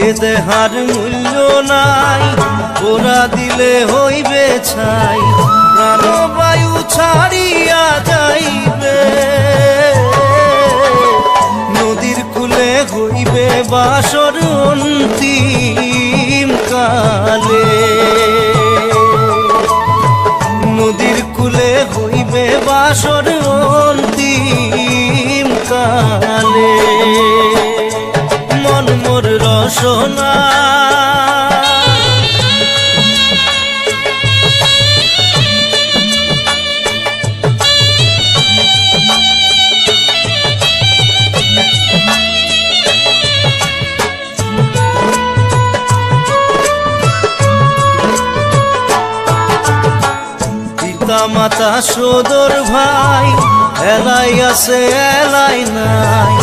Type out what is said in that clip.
এ দেহার মূল্য নাই, ওরা দিলে হইবে ছাই, প্রাণবায়ু ছাড়িয়া যাইবে। নদীর কূলে হইবে বাসর অন্তিম কালে, নদীর কূলে হইবে বাসর অন্তিম কালে। মন মোর রসনা পিতা মাতা সদর ভাই, এলাই আছে এলাই নাই,